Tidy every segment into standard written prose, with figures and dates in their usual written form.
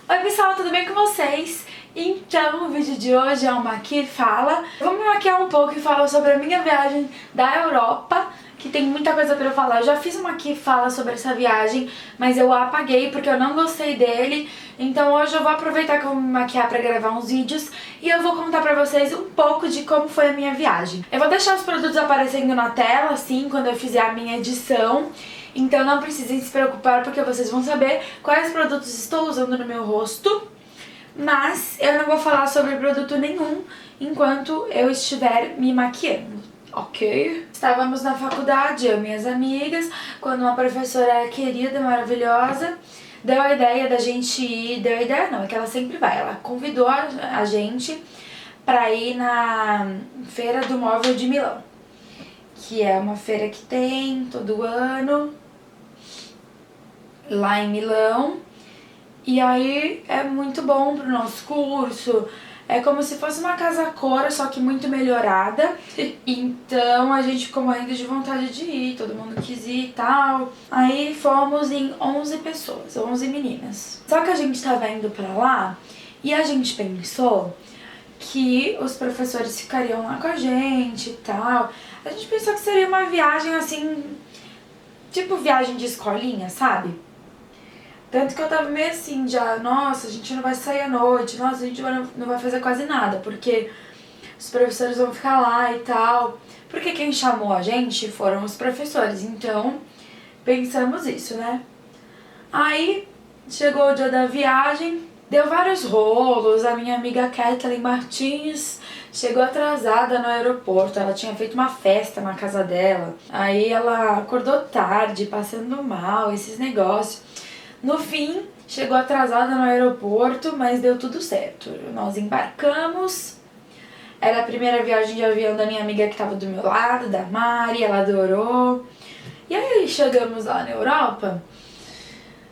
Oi pessoal, tudo bem com vocês? Então, o vídeo de hoje é um Maqui e Fala. Eu vou me maquiar um pouco e falar sobre a minha viagem da Europa, que tem muita coisa pra eu falar. Eu já fiz um Maqui e Fala sobre essa viagem, mas eu apaguei porque eu não gostei dele. Então hoje eu vou aproveitar que eu vou me maquiar pra gravar uns vídeos e eu vou contar pra vocês um pouco de como foi a minha viagem. Eu vou deixar os produtos aparecendo na tela, assim, quando eu fizer a minha edição. Então não precisem se preocupar porque vocês vão saber quais produtos estou usando no meu rosto. Mas eu não vou falar sobre produto nenhum enquanto eu estiver me maquiando, ok? Estávamos na faculdade, eu e minhas amigas, quando uma professora querida, maravilhosa, deu a ideia da gente ir, deu a ideia não, é que ela sempre vai, ela convidou a gente pra ir na Feira do Móvel de Milão, que é uma feira que tem todo ano lá em Milão. E aí é muito bom pro nosso curso, é como se fosse uma casa cora, só que muito melhorada. Então a gente ficou morrendo de vontade de ir, todo mundo quis ir e tal. Aí fomos em 11 pessoas, 11 meninas. Só que a gente tava indo pra lá e a gente pensou que os professores ficariam lá com a gente e tal. A gente pensou que seria uma viagem assim, tipo viagem de escolinha, sabe? Tanto que eu tava meio assim, já, nossa, a gente não vai sair à noite, nossa, a gente não vai fazer quase nada, porque os professores vão ficar lá e tal. Porque quem chamou a gente foram os professores, então pensamos isso, né? Aí chegou o dia da viagem, deu vários rolos, a minha amiga Kathleen Martins chegou atrasada no aeroporto, ela tinha feito uma festa na casa dela, aí ela acordou tarde, passando mal, esses negócios. No fim, chegou atrasada no aeroporto, mas deu tudo certo. Nós embarcamos, era a primeira viagem de avião da minha amiga que estava do meu lado, da Mari, ela adorou. E aí chegamos lá na Europa,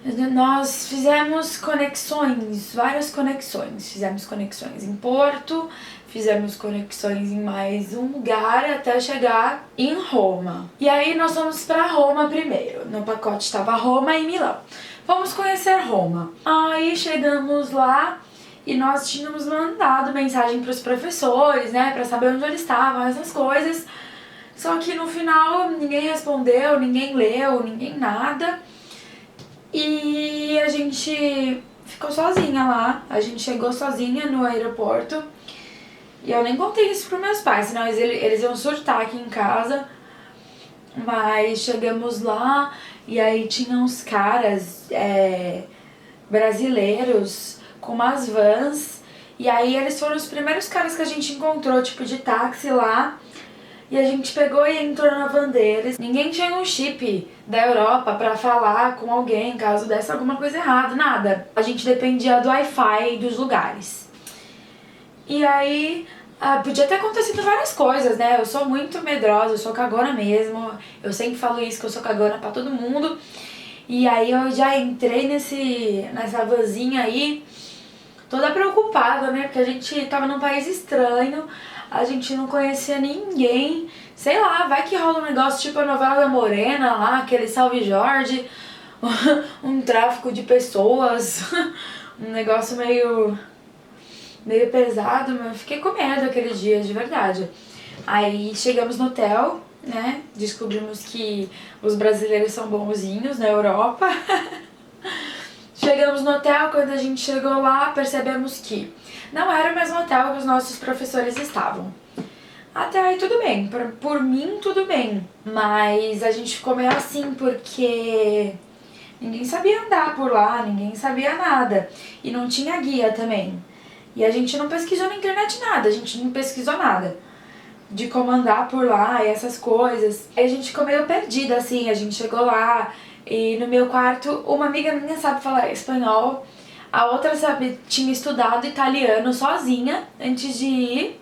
nós fizemos conexões, várias conexões. Fizemos conexões em Porto, fizemos conexões em mais um lugar até chegar em Roma. E aí nós fomos para Roma primeiro, no pacote estava Roma e Milão. Vamos conhecer Roma. Aí chegamos lá e nós tínhamos mandado mensagem para os professores, né, para saber onde eles estavam, essas coisas. Só que no final ninguém respondeu, ninguém leu, ninguém nada. E a gente ficou sozinha lá. A gente chegou sozinha no aeroporto. E eu nem contei isso pros meus pais, senão eles iam surtar aqui em casa. Mas chegamos lá e aí tinha uns caras brasileiros com umas vans. E aí eles foram os primeiros caras que a gente encontrou, tipo de táxi lá. E a gente pegou e entrou na van deles. Ninguém tinha um chip da Europa pra falar com alguém caso desse alguma coisa errada, nada. A gente dependia do Wi-Fi dos lugares. E aí podia ter acontecido várias coisas, né? Eu sou muito medrosa, eu sou cagona mesmo. Eu sempre falo isso, que eu sou cagona pra todo mundo. E aí eu já entrei nessa vanzinha aí, toda preocupada, né? Porque a gente tava num país estranho, a gente não conhecia ninguém. Sei lá, vai que rola um negócio tipo a novela da Morena lá, aquele Salve Jorge, um tráfico de pessoas, um negócio meio pesado, mas eu fiquei com medo aquele dia, de verdade. Aí chegamos no hotel, né, descobrimos que os brasileiros são bonzinhos na Europa. Chegamos no hotel, quando a gente chegou lá, percebemos que não era o mesmo hotel que os nossos professores estavam. Até aí tudo bem, por mim tudo bem, mas a gente ficou meio assim porque ninguém sabia andar por lá, ninguém sabia nada e não tinha guia também. E a gente não pesquisou na internet nada, a gente não pesquisou nada de como andar por lá e essas coisas. Aí a gente ficou meio perdida assim, a gente chegou lá e no meu quarto uma amiga minha sabe falar espanhol, a outra tinha estudado italiano sozinha antes de ir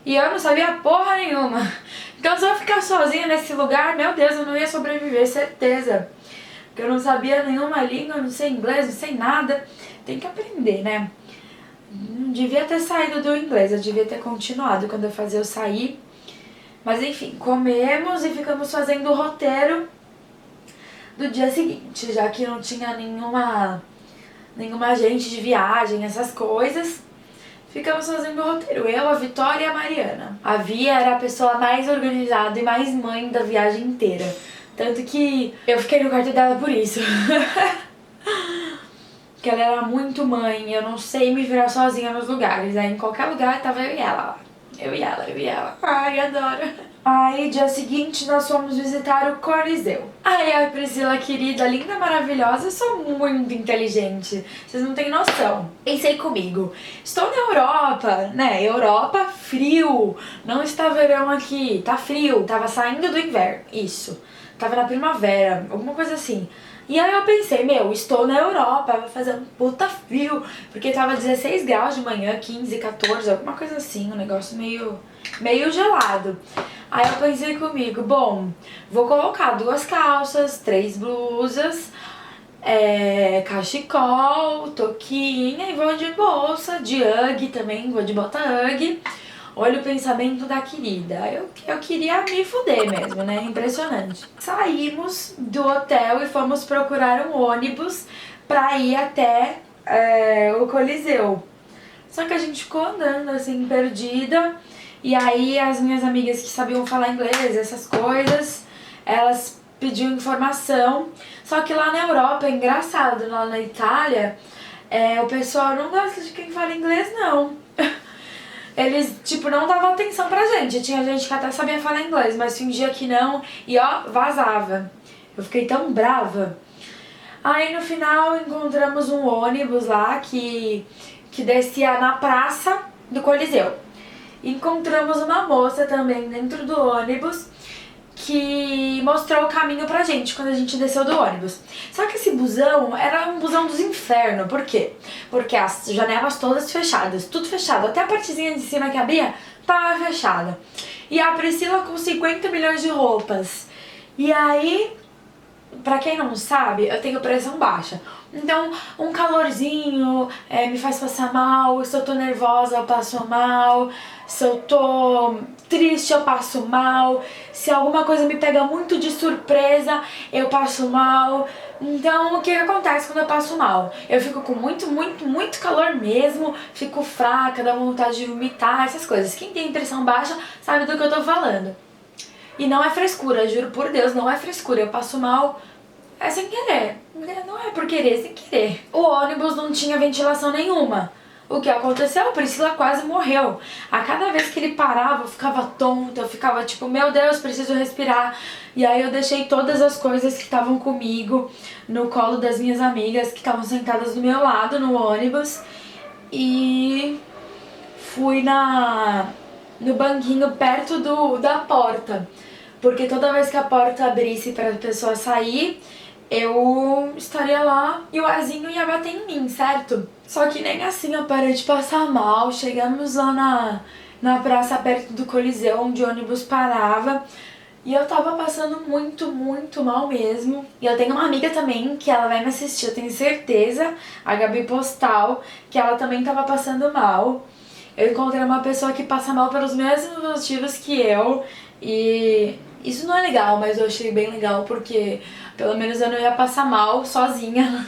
e eu não sabia porra nenhuma. Então se eu ficar sozinha nesse lugar, meu Deus, eu não ia sobreviver, certeza. Porque eu não sabia nenhuma língua, não sei inglês, não sei nada. Tem que aprender, né? Não devia ter saído do inglês, eu devia ter continuado quando eu fazia eu sair. Mas enfim, comemos e ficamos fazendo o roteiro do dia seguinte, já que não tinha nenhuma agente de viagem, essas coisas. Ficamos fazendo o roteiro, eu, a Vitória e a Mariana. A Via era a pessoa mais organizada e mais mãe da viagem inteira. Tanto que eu fiquei no quarto dela por isso. Que ela era muito mãe, eu não sei me virar sozinha nos lugares. Aí em qualquer lugar tava eu e ela lá. Eu e ela. Ai, adoro. Aí, dia seguinte, nós fomos visitar o Coliseu. Ai, a Priscila querida, linda, maravilhosa, eu sou muito inteligente. Vocês não têm noção. Pensei comigo, estou na Europa, né? Europa, frio. Não está verão aqui, tá frio. Tava saindo do inverno, isso. Tava na primavera, alguma coisa assim. E aí eu pensei, estou na Europa, vai fazer um puta frio, porque tava 16 graus de manhã, 15, 14, alguma coisa assim, um negócio meio gelado. Aí eu pensei comigo, bom, vou colocar 2 calças, 3 blusas, cachecol, toquinha e vou de bolsa, de Ugg também, vou de bota Ugg. Olha o pensamento da querida. Eu queria me fuder mesmo, né? Impressionante. Saímos do hotel e fomos procurar um ônibus pra ir até o Coliseu. Só que a gente ficou andando assim, perdida. E aí as minhas amigas que sabiam falar inglês, essas coisas, elas pediam informação. Só que lá na Europa, é engraçado, lá na Itália, o pessoal não gosta de quem fala inglês, não. Eles, não davam atenção pra gente. Tinha gente que até sabia falar inglês, mas fingia que não e vazava. Eu fiquei tão brava. Aí no final encontramos um ônibus lá que descia na praça do Coliseu. Encontramos uma moça também dentro do ônibus que mostrou o caminho pra gente quando a gente desceu do ônibus. Só que esse busão era um busão dos infernos. Por quê? Porque as janelas todas fechadas, tudo fechado. Até a partezinha de cima que abria tava fechada. E a Priscila com 50 milhões de roupas. E aí, pra quem não sabe, eu tenho pressão baixa. Então, um calorzinho me faz passar mal. Se eu tô nervosa, eu passo mal. Se eu tô triste, eu passo mal. Se alguma coisa me pega muito de surpresa, eu passo mal. Então, o que acontece quando eu passo mal? Eu fico com muito calor mesmo. Fico fraca, dá vontade de vomitar, essas coisas. Quem tem pressão baixa sabe do que eu tô falando. E não é frescura, juro por Deus, não é frescura. Eu passo mal sem querer. Não é por querer, sem querer. O ônibus não tinha ventilação nenhuma. O que aconteceu? A Priscila quase morreu. A cada vez que ele parava, eu ficava tonta, eu ficava tipo, meu Deus, preciso respirar. E aí eu deixei todas as coisas que estavam comigo no colo das minhas amigas que estavam sentadas do meu lado no ônibus. E fui no banquinho perto da porta. Porque toda vez que a porta abrisse para a pessoa sair, eu estaria lá e o arzinho ia bater em mim, certo? Só que nem assim eu parei de passar mal. Chegamos lá na praça perto do Coliseu, onde o ônibus parava. E eu tava passando muito mal mesmo. E eu tenho uma amiga também que ela vai me assistir, eu tenho certeza, a Gabi Postal, que ela também tava passando mal. Eu encontrei uma pessoa que passa mal pelos mesmos motivos que eu. E isso não é legal, mas eu achei bem legal porque pelo menos eu não ia passar mal sozinha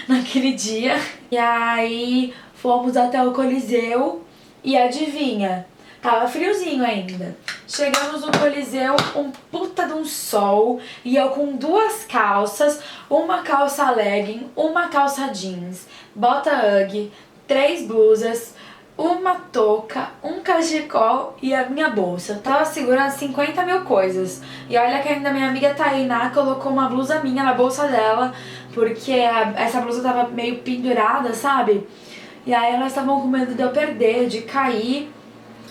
naquele dia. E aí fomos até o Coliseu e adivinha, tava friozinho ainda. Chegamos no Coliseu, um puta de um sol, e eu com 2 calças, uma calça legging, uma calça jeans, bota Ugg, 3 blusas, uma touca, um cachecol e a minha bolsa. Eu tava segurando 50 mil coisas. E olha que ainda minha amiga Tainá colocou uma blusa minha na bolsa dela, porque essa blusa tava meio pendurada, sabe? E aí elas estavam com medo de eu perder, de cair.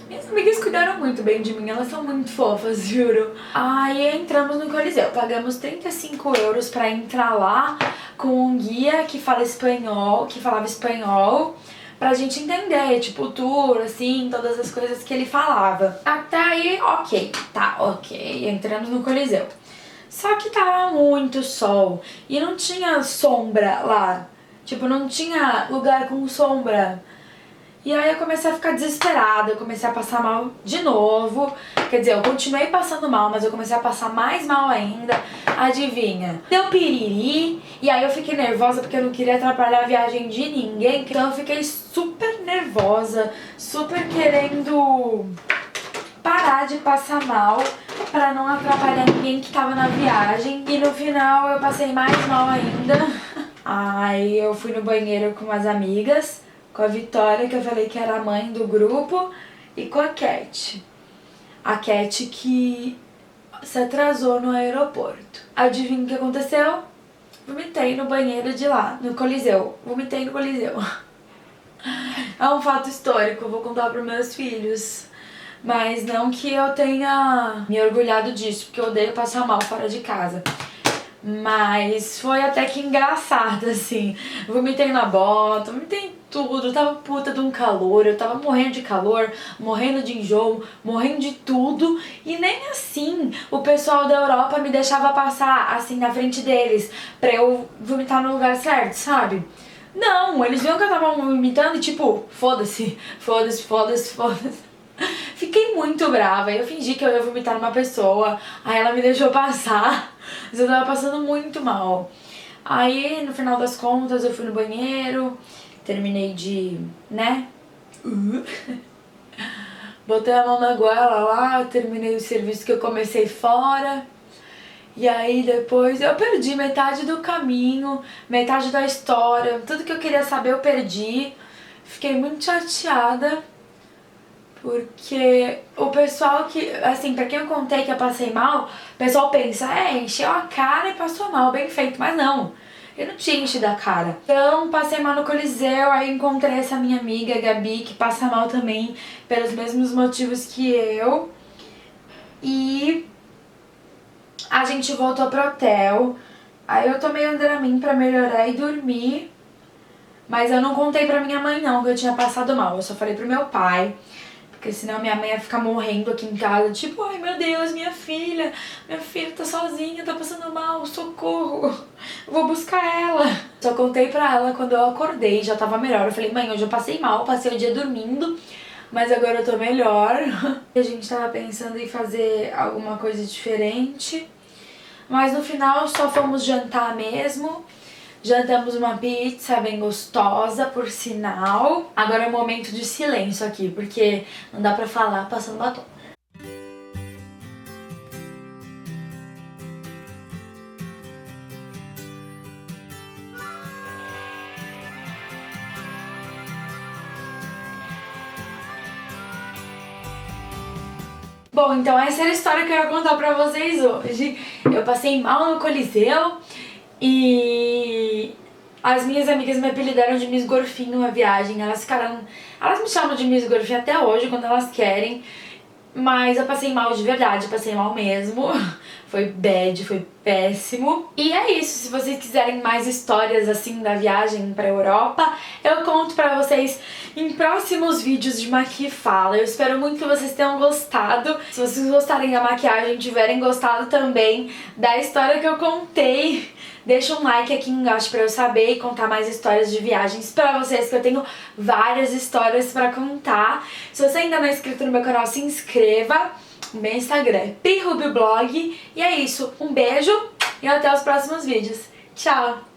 Minhas amigas cuidaram muito bem de mim, elas são muito fofas, juro. Aí entramos no Coliseu, pagamos 35 euros pra entrar lá com um guia que falava espanhol, pra gente entender, tipo, o tour, assim, todas as coisas que ele falava. Até aí, ok, entramos no Coliseu. Só que tava muito sol e não tinha sombra lá, tipo, não tinha lugar com sombra. E aí eu comecei a ficar desesperada, eu comecei a passar mal de novo. Quer dizer, eu continuei passando mal, mas eu comecei a passar mais mal ainda. Adivinha? Deu piriri, e aí eu fiquei nervosa porque eu não queria atrapalhar a viagem de ninguém. Então eu fiquei super nervosa, super querendo parar de passar mal pra não atrapalhar ninguém que tava na viagem. E no final eu passei mais mal ainda. Aí eu fui no banheiro com umas amigas, com a Vitória, que eu falei que era a mãe do grupo, e com a Cat. A Cat que se atrasou no aeroporto. Adivinha o que aconteceu? Vomitei no banheiro de lá, no Coliseu. Vomitei no Coliseu. É um fato histórico, eu vou contar pros meus filhos. Mas não que eu tenha me orgulhado disso, porque eu odeio passar mal fora de casa. Mas foi até que engraçado, assim. Vomitei na bota, vomitei em tudo. Tava puta de um calor, eu tava morrendo de calor, morrendo de enjoo, morrendo de tudo. E nem assim o pessoal da Europa me deixava passar, assim, na frente deles, pra eu vomitar no lugar certo, sabe? Não, eles viam que eu tava vomitando e tipo, foda-se, foda-se, foda-se, foda-se. Fiquei muito brava, eu fingi que eu ia vomitar numa pessoa, aí ela me deixou passar, mas eu tava passando muito mal. Aí, no final das contas, eu fui no banheiro, terminei de, né, botei a mão na goela lá, terminei o serviço que eu comecei fora. E aí depois eu perdi metade do caminho, metade da história, tudo que eu queria saber eu perdi. Fiquei muito chateada. Porque o pessoal que, assim, pra quem eu contei que eu passei mal, o pessoal pensa, encheu a cara e passou mal, bem feito, mas não, eu não tinha enchido a cara. Então, passei mal no Coliseu, aí encontrei essa minha amiga, Gabi, que passa mal também, pelos mesmos motivos que eu. E a gente voltou pro hotel, aí eu tomei Andramin pra melhorar e dormir, mas eu não contei pra minha mãe não, que eu tinha passado mal, eu só falei pro meu pai. Porque senão minha mãe ia ficar morrendo aqui em casa, tipo, ai meu Deus, minha filha tá sozinha, tá passando mal, socorro, vou buscar ela. Só contei pra ela quando eu acordei, já tava melhor. Eu falei, mãe, hoje eu passei mal, passei o dia dormindo, mas agora eu tô melhor. A gente tava pensando em fazer alguma coisa diferente, mas no final só fomos jantar mesmo. Jantamos uma pizza bem gostosa, por sinal. Agora é um momento de silêncio aqui, porque não dá pra falar passando batom. Bom, então essa era a história que eu ia contar pra vocês hoje. Eu passei mal no Coliseu e as minhas amigas me apelidaram de Miss Gorfinho na viagem. Elas me chamam de Miss Gorfinho até hoje, quando elas querem. Mas eu passei mal de verdade, passei mal mesmo. Foi bad, foi péssimo. E é isso, se vocês quiserem mais histórias assim da viagem pra Europa, eu conto pra vocês em próximos vídeos de Maqui Fala. Eu espero muito que vocês tenham gostado. Se vocês gostarem da maquiagem, tiverem gostado também da história que eu contei, deixa um like aqui embaixo pra eu saber e contar mais histórias de viagens pra vocês, que eu tenho várias histórias pra contar. Se você ainda não é inscrito no meu canal, se inscreva. O meu Instagram é PriRubioBlog. E é isso, um beijo e até os próximos vídeos. Tchau!